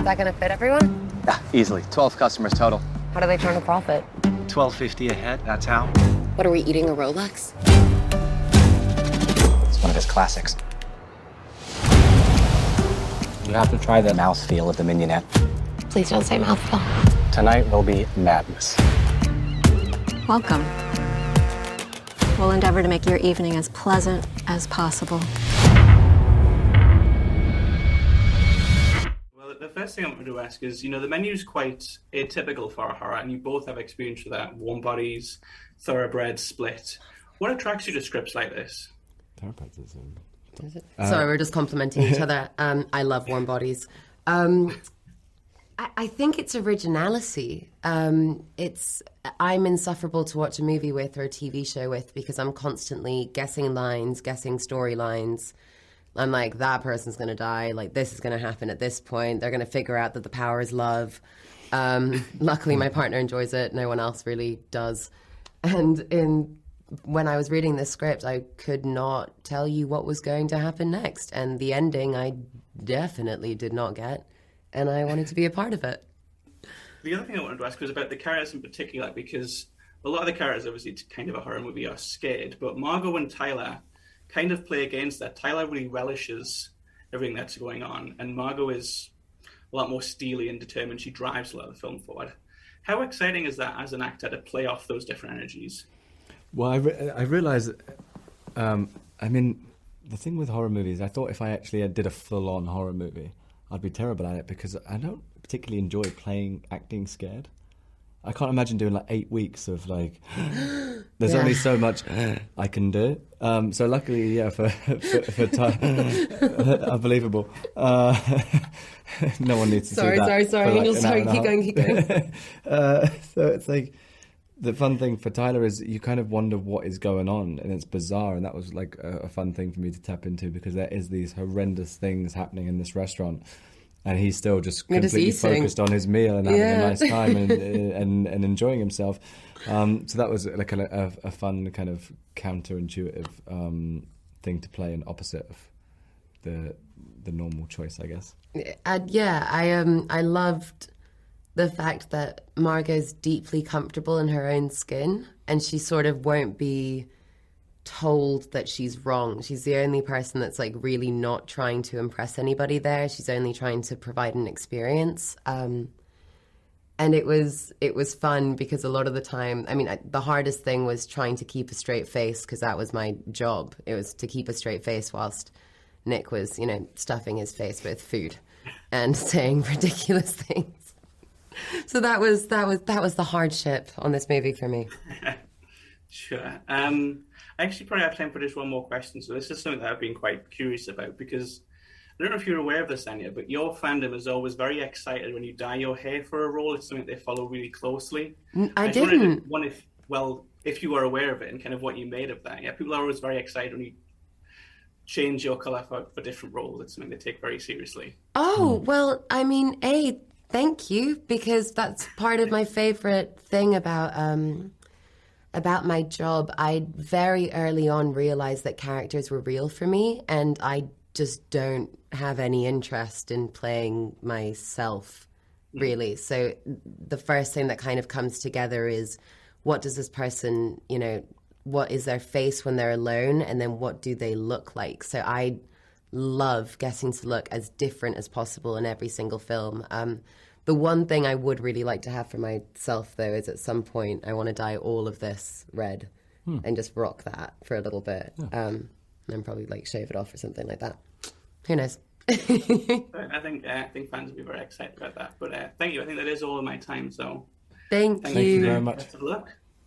that gonna fit everyone? Yeah, easily. 12 customers total. How do they turn a profit? $12.50 a head, that's how. What, are we eating a Rolex? It's one of his classics. You have to try the mouthfeel of the mignonette. Please don't say mouthful. Tonight will be madness. Welcome. We'll endeavor to make your evening as pleasant as possible. Well, the first thing I wanted to ask is, the menu's quite atypical for a horror, and you both have experience with that. Warm bodies, thoroughbred, split. What attracts you to scripts like this? Thoroughbreds is Sorry, we're just complimenting each other. I love warm bodies. I think it's originality. I'm insufferable to watch a movie with or a TV show with because I'm constantly guessing lines, guessing storylines. I'm like, that person's going to die. Like, this is going to happen at this point. They're going to figure out that the power is love. Luckily, my partner enjoys it. No one else really does. And when I was reading this script, I could not tell you what was going to happen next. And the ending, I definitely did not get. And I wanted to be a part of it. The other thing I wanted to ask was about the characters in particular, because a lot of the characters, obviously, it's kind of a horror movie, are scared. But Margot and Tyler kind of play against that. Tyler really relishes everything that's going on. And Margot is a lot more steely and determined. She drives a lot of the film forward. How exciting is that as an actor to play off those different energies? Well, I realised, the thing with horror movies, I thought if I actually did a full-on horror movie, I'd be terrible at it because I don't particularly enjoy acting scared. I can't imagine doing 8 weeks of there's only so much I can do. So luckily, for unbelievable. No one needs to see that. Sorry. Keep going. So it's the fun thing for Tyler is you kind of wonder what is going on, and it's bizarre, and that was a fun thing for me to tap into because there is these horrendous things happening in this restaurant, and he's still just completely focused on his meal and having a nice time and enjoying himself. So that was a fun kind of counterintuitive thing to play, an opposite of the normal choice, I guess. I loved the fact that Margot's deeply comfortable in her own skin, and she sort of won't be told that she's wrong. She's the only person that's really not trying to impress anybody there. She's only trying to provide an experience. And it was fun because a lot of the time, the hardest thing was trying to keep a straight face because that was my job. It was to keep a straight face whilst Nick was, stuffing his face with food and saying ridiculous things. So that was the hardship on this movie for me. Sure. I actually probably have time for just one more question. So this is something that I've been quite curious about because I don't know if you're aware of this, Anya, but your fandom is always very excited when you dye your hair for a role. It's something they follow really closely. I didn't. If you were aware of it and kind of what you made of that. Yeah, people are always very excited when you change your colour for different roles. It's something they take very seriously. Oh, well, thank you, because that's part of my favorite thing about my job. I very early on realized that characters were real for me, and I just don't have any interest in playing myself, really. So the first thing that kind of comes together is, what does this person, what is their face when they're alone, and then what do they look like? So I love getting to look as different as possible in every single film. The one thing I would really like to have for myself, though, is at some point I want to dye all of this red and just rock that for a little bit. Yeah. And then probably shave it off or something like that. Who knows? I think fans will be very excited about that. But thank you. I think that is all of my time. So thank you very much. Best of luck.